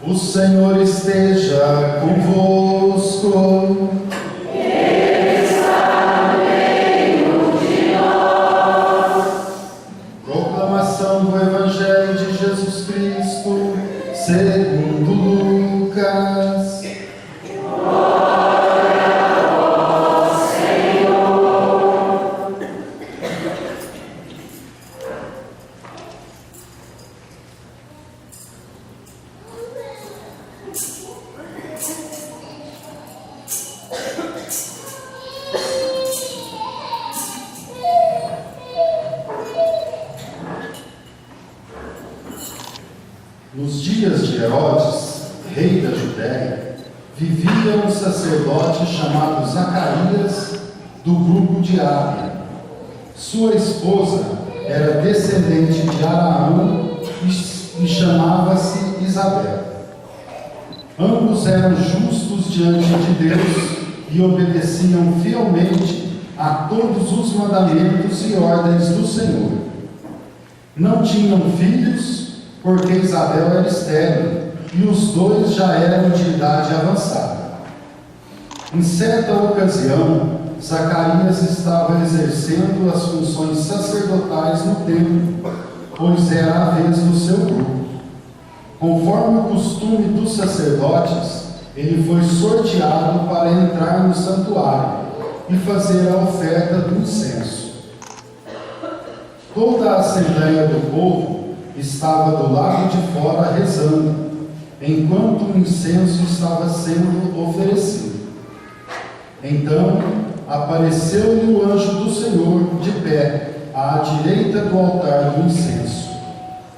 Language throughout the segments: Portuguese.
O Senhor esteja convosco. Ele está no meio de nós. Proclamação do Evangelho de Jesus Cristo, segundo Lucas. Glória ao Senhor. Nos dias de Herodes, rei da Judéia, vivia um sacerdote chamado Zacarias, do grupo de Ábia. Sua esposa era descendente de Araão e chamava-se Isabel. Ambos eram justos diante de Deus e obedeciam fielmente a todos os mandamentos e ordens do Senhor. Não tinham filhos, porque Isabel era estéril, e os dois já eram de idade avançada. Em certa ocasião, Zacarias estava exercendo as funções sacerdotais no templo, pois era a vez do seu grupo. Conforme o costume dos sacerdotes, ele foi sorteado para entrar no santuário e fazer a oferta do incenso. Toda a assembleia do povo estava do lado de fora rezando, enquanto o incenso estava sendo oferecido. Então apareceu-lhe o anjo do Senhor de pé, à direita do altar do incenso.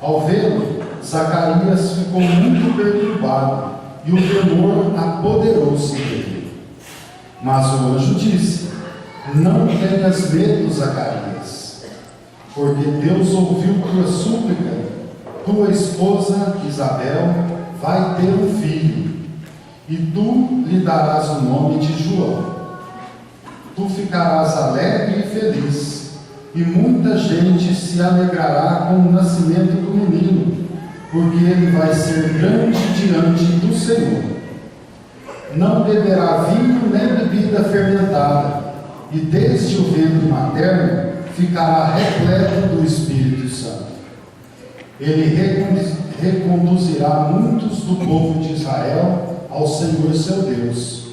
Ao vê-lo, Zacarias ficou muito perturbado, e o temor apoderou-se dele. Mas o anjo disse: Não tenhas medo, Zacarias, porque Deus ouviu tua súplica. Tua esposa Isabel vai ter um filho, e tu lhe darás o nome de João. Tu ficarás alegre e feliz, e muita gente se alegrará com o nascimento do menino, porque ele vai ser grande diante do Senhor. Não beberá vinho nem bebida fermentada, e desde o ventre materno ficará repleto do Espírito Santo. Ele reconduzirá muitos do povo de Israel ao Senhor seu Deus,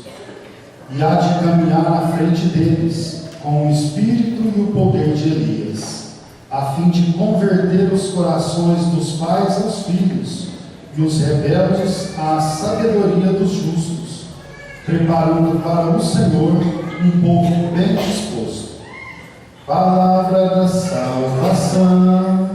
e há de caminhar à frente deles com o espírito e o poder de Elias, a fim de converter os corações dos pais aos filhos e os rebeldes à sabedoria dos justos, preparando para o Senhor um povo bem disposto. Palavra da salvação.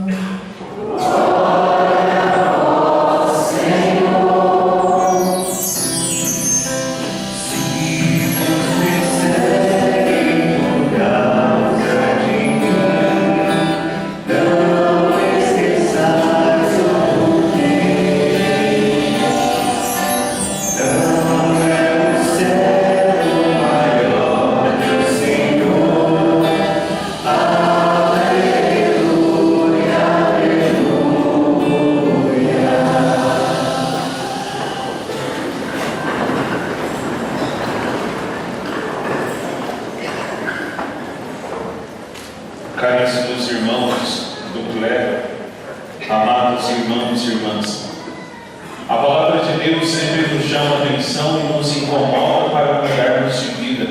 Caríssimos irmãos do clero, amados irmãos e irmãs, a palavra de Deus sempre nos chama a atenção e nos incomoda para mudarmos de vida.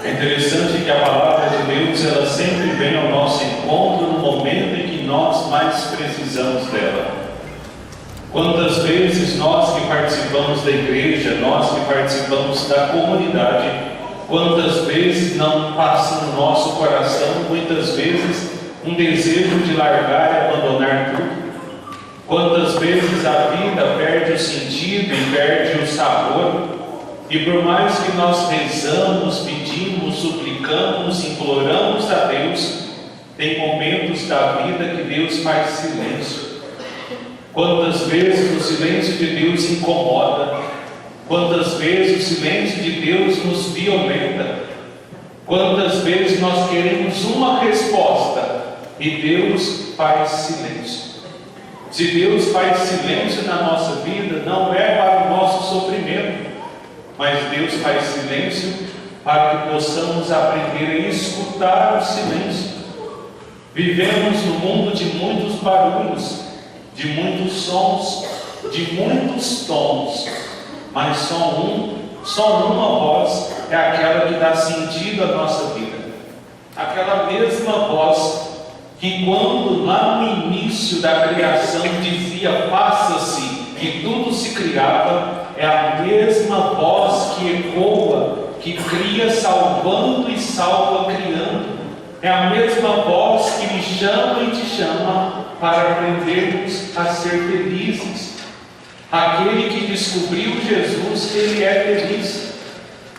É interessante que a palavra de Deus, ela sempre vem ao nosso encontro no momento em que nós mais precisamos dela. Quantas vezes nós que participamos da igreja, nós que participamos da comunidade, quantas vezes não passa no nosso coração, muitas vezes, um desejo de largar e abandonar tudo? Quantas vezes a vida perde o sentido e perde o sabor? E por mais que nós rezamos, pedimos, suplicamos, imploramos a Deus, tem momentos da vida que Deus faz silêncio. Quantas vezes o silêncio de Deus incomoda? Quantas vezes o silêncio de Deus nos violenta? Quantas vezes nós queremos uma resposta e Deus faz silêncio? Se Deus faz silêncio na nossa vida, não é para o nosso sofrimento, mas Deus faz silêncio para que possamos aprender a escutar o silêncio. Vivemos no mundo de muitos barulhos, de muitos sons, de muitos tons, mas só uma voz é aquela que dá sentido à nossa vida. Aquela mesma voz que, quando lá no início da criação dizia faça-se, que tudo se criava, é a mesma voz que ecoa, que cria salvando e salva criando. É a mesma voz que me chama e te chama para aprendermos a ser felizes. Aquele que descobriu Jesus, ele é feliz.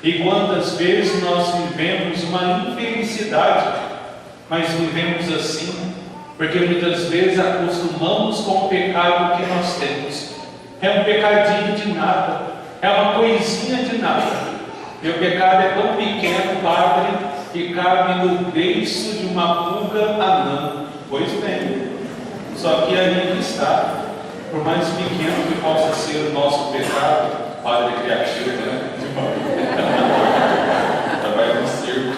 E quantas vezes nós vivemos uma infelicidade, mas vivemos assim, porque muitas vezes acostumamos com o pecado que nós temos. É um pecadinho de nada, é uma coisinha de nada. E o pecado é tão pequeno, Padre, que cabe no beiço de uma pulga anã. Pois bem, só que aí que está. Por mais pequeno que possa ser o nosso pecado, Padre criativo, né? Trabalha no circo.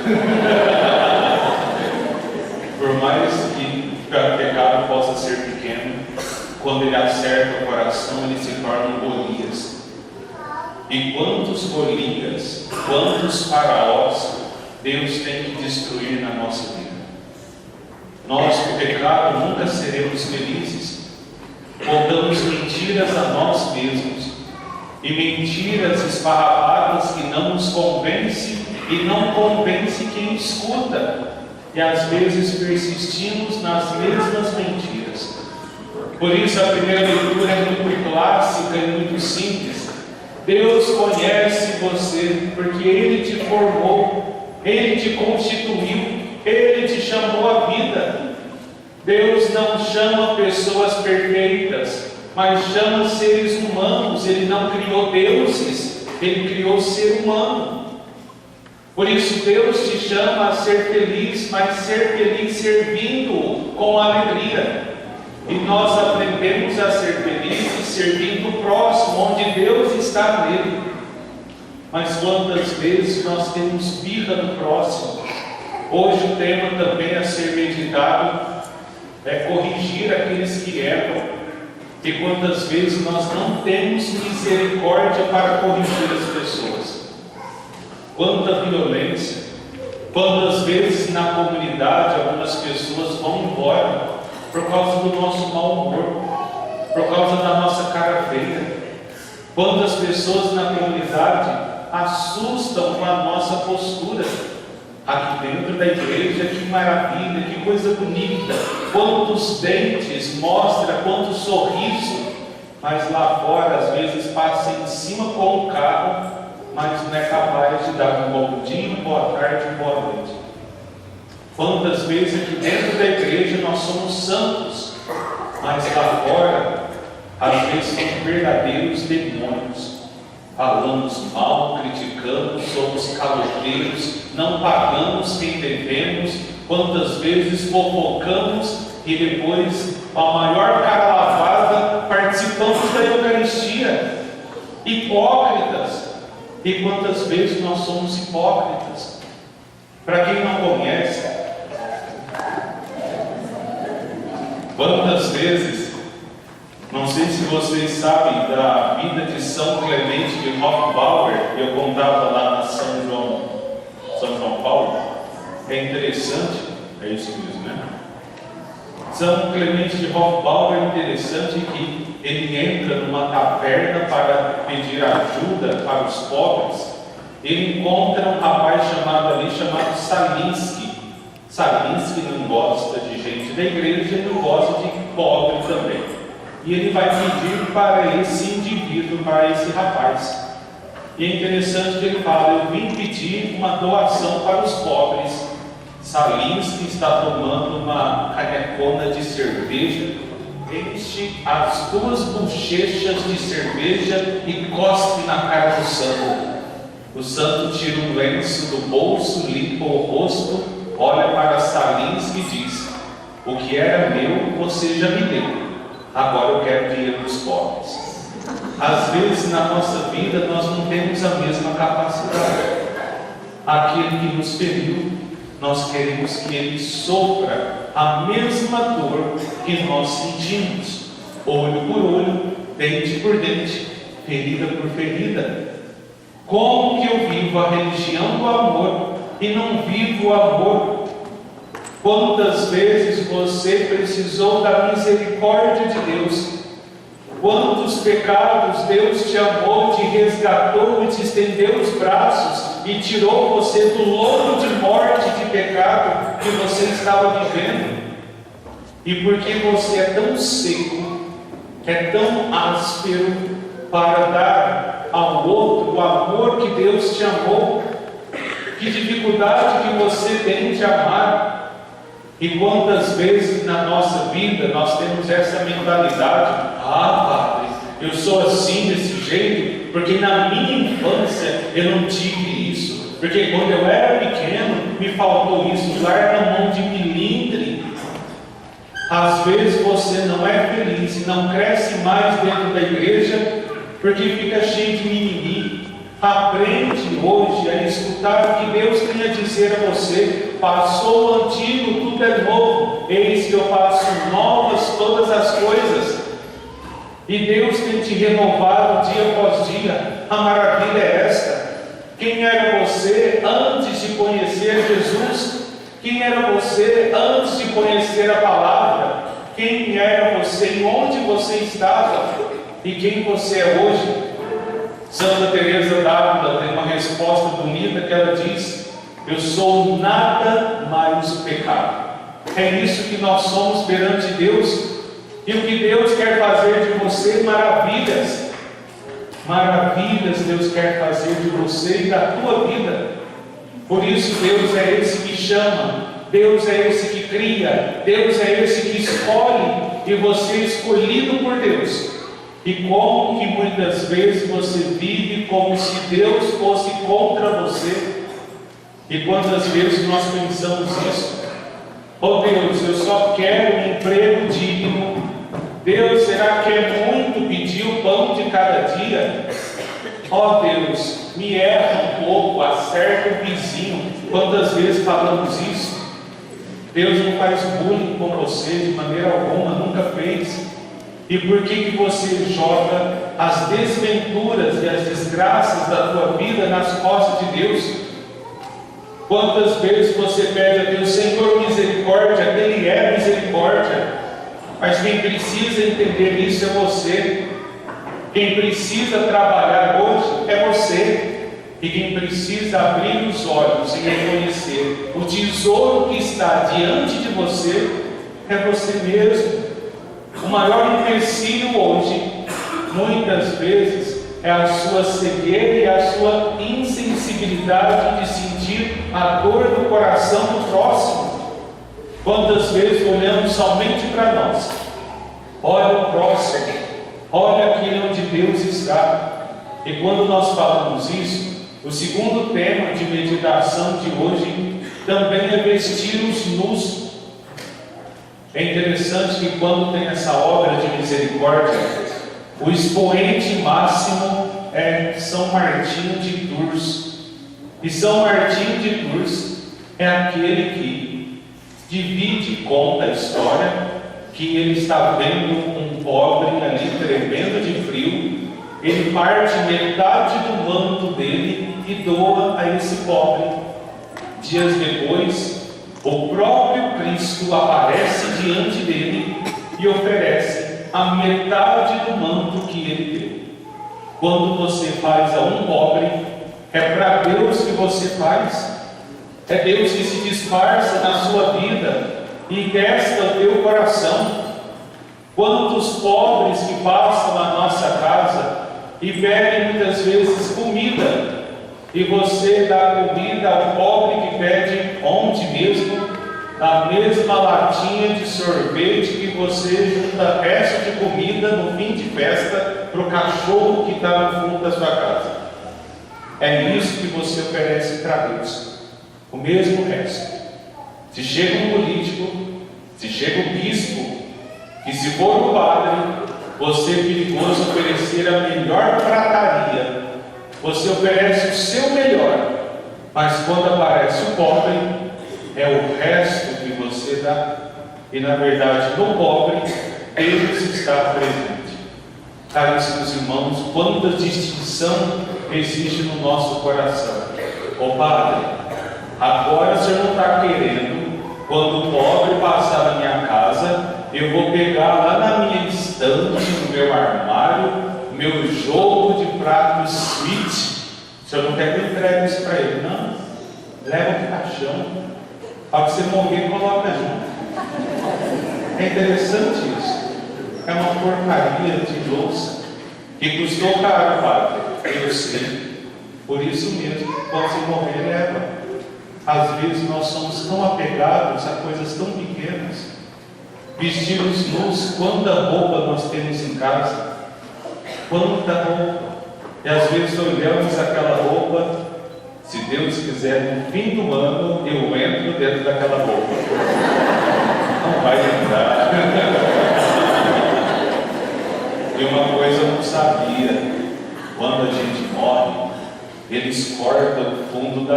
Por mais que o pecado possa ser pequeno, quando ele acerta o coração, ele se torna um Golias. E quantos Golias, quantos faraós Deus tem que destruir na nossa vida? Nós, com o pecado, nunca seremos felizes. Contamos mentiras a nós mesmos, e mentiras esfarrapadas que não nos convencem e não convence quem escuta, e às vezes persistimos nas mesmas mentiras. Por isso a primeira leitura é muito clássica e muito simples. Deus conhece você porque Ele te formou, Ele te constituiu, Ele te chamou à vida. Deus não chama pessoas perfeitas, mas chama seres humanos. Ele não criou deuses, Ele criou ser humano. Por isso Deus te chama a ser feliz, mas ser feliz servindo com alegria. E nós aprendemos a ser felizes servindo o próximo, onde Deus está nele. Mas quantas vezes nós temos birra do próximo? Hoje o tema também a ser meditado é corrigir aqueles que erram. E quantas vezes nós não temos misericórdia para corrigir as pessoas? Quanta violência! Quantas vezes na comunidade algumas pessoas vão embora por causa do nosso mau humor, por causa da nossa cara feia? Quantas pessoas na comunidade assustam com a nossa postura? Aqui dentro da igreja, que maravilha, que coisa bonita, quantos dentes mostra, quanto sorriso, mas lá fora às vezes passa em cima com o carro, mas não é capaz de dar um bom dia, boa tarde, boa noite. Quantas vezes aqui dentro da igreja nós somos santos, mas lá fora às vezes somos verdadeiros demônios. Falamos mal, criticamos, somos caloteiros, não pagamos quem devemos, quantas vezes fofocamos e depois, com a maior cara lavada, participamos da Eucaristia. Hipócritas. E quantas vezes nós somos hipócritas? Para quem não conhece, quantas vezes, não sei se vocês sabem da vida de São Clemente de Hofbauer, eu contava lá na São João Paulo. É interessante, é isso mesmo, né? São Clemente de Hofbauer é interessante que ele entra numa taverna para pedir ajuda para os pobres. Ele encontra um rapaz chamado Salinsky. Salinsky não gosta de gente da igreja e não gosta de pobre também. E ele vai pedir para esse indivíduo, para esse rapaz. E é interessante que ele fala: eu vim pedir uma doação para os pobres. Salinsky está tomando uma canecona de cerveja, enche as duas bochechas de cerveja e cospe na cara do santo. O santo tira um lenço do bolso, limpa o rosto, olha para Salinsky e diz: o que era meu, você já me deu. agora eu quero dinheiro dos pobres. Às vezes na nossa vida nós não temos a mesma capacidade. Aquele que nos feriu, nós queremos que ele sofra a mesma dor que nós sentimos, olho por olho, dente por dente, ferida por ferida. Como que eu vivo a religião do amor e não vivo o amor? Quantas vezes você precisou da misericórdia de Deus? Quantos pecados Deus te amou, te resgatou e te estendeu os braços e tirou você do lodo de morte de pecado que você estava vivendo? E porque você é tão seco, é tão áspero para dar ao outro o amor que Deus te amou, que dificuldade que você tem de amar? E quantas vezes na nossa vida nós temos essa mentalidade: ah, Padre, eu sou assim, desse jeito, porque na minha infância eu não tive isso, porque quando eu era pequeno me faltou isso. Larga a mão de milindre. Às vezes você não é feliz e não cresce mais dentro da igreja porque fica cheio de mimimi. Aprende hoje a escutar o que Deus tem a dizer a você. Passou o antigo, tudo é novo. Eis que eu faço novas todas as coisas. E Deus tem te renovado dia após dia. A maravilha é esta. Quem era você antes de conhecer Jesus? Quem era você antes de conhecer a palavra? Quem era você? Onde você estava? E quem você é hoje? Santa Teresa d'Ávila tem uma resposta bonita que ela diz: eu sou nada mais o pecado. É isso que nós somos perante Deus. E o que Deus quer fazer de você? Maravilhas. Maravilhas Deus quer fazer de você e da tua vida. Por isso Deus é esse que chama, Deus é esse que cria, Deus é esse que escolhe, e você é escolhido por Deus. E como que muitas vezes você vive como se Deus fosse contra você? E quantas vezes nós pensamos isso? Oh Deus, eu só quero um emprego digno. Deus, será que é muito pedir o pão de cada dia? Oh Deus, me erra um pouco, acerta o vizinho. Quantas vezes falamos isso? Deus não faz bullying com você de maneira alguma, nunca fez. E por que você joga as desventuras e as desgraças da tua vida nas costas de Deus? Quantas vezes você pede a Deus: Senhor, misericórdia? Ele é misericórdia, mas quem precisa entender isso é você. Quem precisa trabalhar hoje é você. E quem precisa abrir os olhos e reconhecer o tesouro que está diante de você é você mesmo. O maior empecilho hoje, muitas vezes, é a sua cegueira e a sua insensibilidade de sentir a dor do coração do próximo. Quantas vezes olhamos somente para nós? Olha o próximo, olha aquilo onde Deus está. E quando nós falamos isso, o segundo tema de meditação de hoje também é vestir os nus. É interessante que quando tem essa obra de misericórdia, o expoente máximo é São Martinho de Tours. E São Martinho de Tours é aquele que divide e conta a história que ele está vendo um pobre ali tremendo de frio. Ele parte metade do manto dele e doa a esse pobre. Dias depois, o próprio Cristo aparece diante dele e oferece a metade do manto que ele deu. Quando você faz a um pobre, é para Deus que você faz. É Deus que se disfarça na sua vida e testa o teu coração. Quantos pobres que passam na nossa casa e pedem muitas vezes comida, e você dá comida ao pobre que pede onde mesmo? Na mesma latinha de sorvete que você junta resto de comida no fim de festa para o cachorro que está no fundo da sua casa. É isso que você oferece para Deus, o mesmo resto. Se chega um político, se chega um bispo que se for o padre, você é perigoso oferecer a melhor prataria. Você oferece o seu melhor, mas quando aparece o pobre, é o resto que você dá. E na verdade, no pobre, Deus está presente. Caríssimos irmãos, quanta distinção existe no nosso coração. Ô Padre, agora o Senhor não está querendo, quando o pobre passar na minha casa, eu vou pegar lá na minha estante, no meu armário, meu jogo de pratos suíte. O Senhor não quer que eu entregue isso para ele, não. Leva para o caixão, para você morrer, coloca junto. É interessante isso. É uma porcaria de louça que custou caro, Padre. Eu sei. Por isso mesmo, quando você morrer, leva. Às vezes nós somos tão apegados a coisas tão pequenas. Vestimos nus, quanta roupa nós temos em casa. Quanta roupa. E às vezes olhamos aquela roupa. Se Deus quiser, no fim do ano, eu entro dentro daquela roupa. Não vai entrar. E uma coisa eu não sabia: quando a gente morre, eles cortam o fundo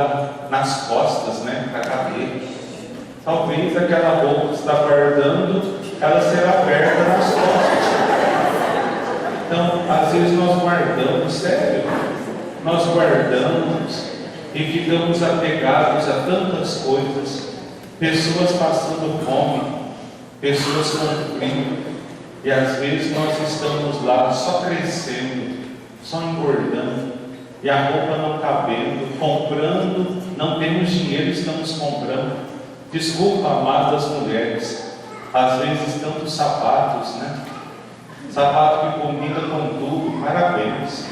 nas costas, né? Da cabeça. Talvez aquela roupa que está guardando, ela será aberta nas costas. Então, às vezes nós guardamos, sério, nós guardamos e ficamos apegados a tantas coisas, pessoas passando fome, pessoas com frio, e às vezes nós estamos lá só crescendo, só engordando, e a roupa não cabendo, comprando, não temos dinheiro, estamos comprando. Desculpa, amadas mulheres, às vezes tantos sapatos, né? Sapato que combina com tudo, parabéns,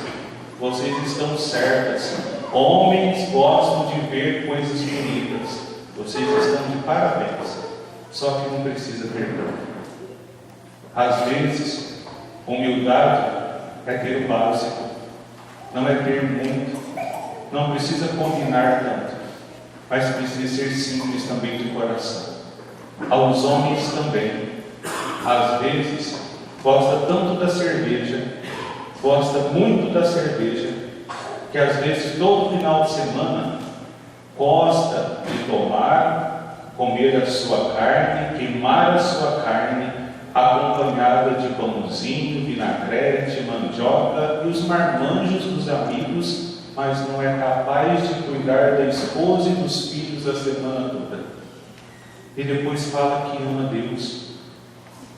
vocês estão certas. Homens gostam de ver coisas bonitas, vocês estão de parabéns, só que não precisa perdão. Às vezes, humildade é ter o básico, não é ter muito, não precisa combinar tanto, mas precisa ser simples também de coração. Aos homens também, às vezes, gosta tanto da cerveja, gosta muito da cerveja, que às vezes todo final de semana gosta de tomar, comer a sua carne, queimar a sua carne, acompanhada de pãozinho, vinagrete, mandioca e os marmanjos dos amigos, mas não é capaz de cuidar da esposa e dos filhos a semana toda. E depois fala que ama Deus,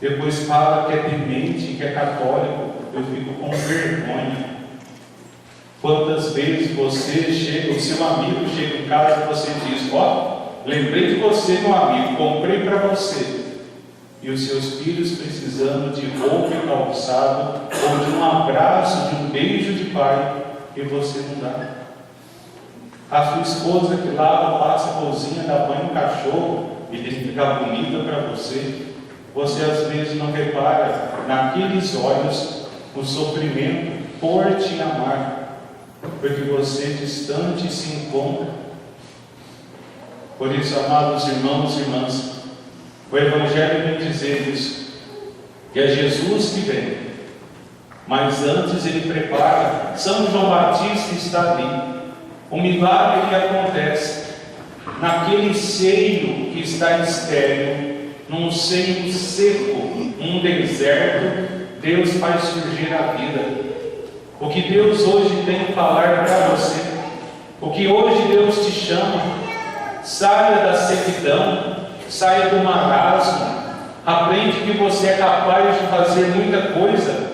depois fala que é temente, que é católico. Eu fico com vergonha. Quantas vezes você chega, o seu amigo chega em casa e você diz: ó, lembrei de você, meu amigo, comprei para você. E os seus filhos precisando de roupa e calçado, ou de um abraço, de um beijo de pai, e você não dá. A sua esposa que lava, passa a cozinha, dá banho no cachorro e tem que ficar bonita para você. Você às vezes não repara naqueles olhos o sofrimento por te amar, porque você distante se encontra. Por isso, amados irmãos e irmãs, o Evangelho vem dizer isso, que é Jesus que vem, mas antes ele prepara. São João Batista está ali, um milagre que acontece naquele seio que está estéril, num seio seco, num deserto. Deus faz surgir a vida. O que Deus hoje tem que falar para você, o que hoje Deus te chama: saia da sequidão, saia do marasmo, aprende que você é capaz de fazer muita coisa.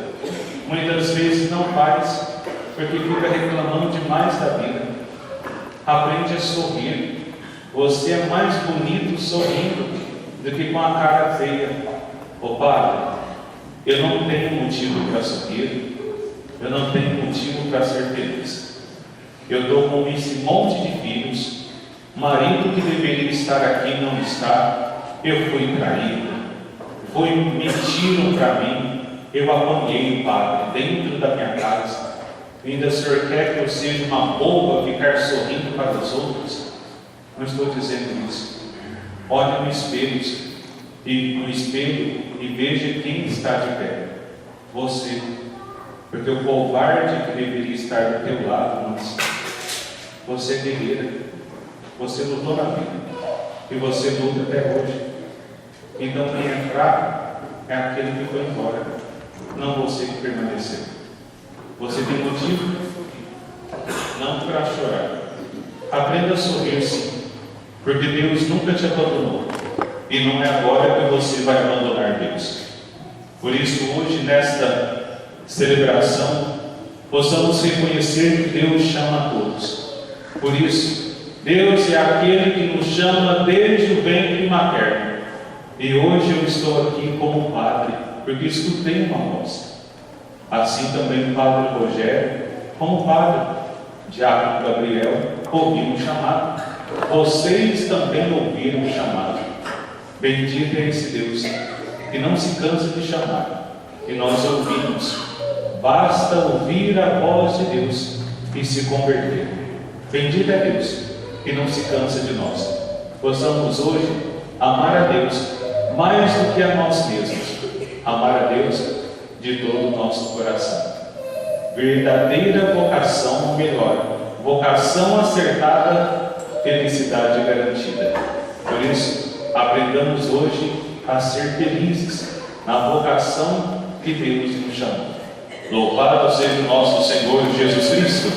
Muitas vezes não faz, porque fica reclamando demais da vida. Aprende a sorrir. Você é mais bonito sorrindo do que com a cara feia. Ô Padre, eu não tenho motivo para sorrir, eu não tenho motivo para ser feliz. Eu estou com esse monte de filhos, marido que deveria estar aqui não está, eu fui traído, mentiram para mim, eu apanhei o Padre dentro da minha casa. Ainda o Senhor quer que eu seja uma boba, ficar sorrindo para os outros? Não estou dizendo isso. Olhe no espelho, e no espelho e veja quem está de pé. Você. Porque o covarde que deveria estar do teu lado não está. Você é guerreira. Você lutou na vida. E você luta até hoje. Então quem é fraco é aquele que foi embora. Não você que permaneceu. Você tem motivo? Não para chorar. Aprenda a sorrir, sim. Porque Deus nunca te abandonou. E não é agora que você vai abandonar Deus. Por isso, hoje, nesta celebração, possamos reconhecer que Deus chama a todos. Por isso, Deus é aquele que nos chama desde o ventre materno. E hoje eu estou aqui como padre, porque escutei uma voz. Assim também o padre Rogério, como padre, Diácono Gabriel, ouviu um chamado. Vocês também ouviram um chamado. Bendito é esse Deus, que não se cansa de chamar. E nós ouvimos. Basta ouvir a voz de Deus e se converter. Bendito é Deus, que não se cansa de nós. Possamos hoje amar a Deus mais do que a nós mesmos. Amar a Deus de todo o nosso coração. Verdadeira vocação, ou melhor, vocação acertada, felicidade garantida. Por isso, aprendamos hoje a ser felizes na vocação que Deus nos chamou. Louvado seja o nosso Senhor Jesus Cristo.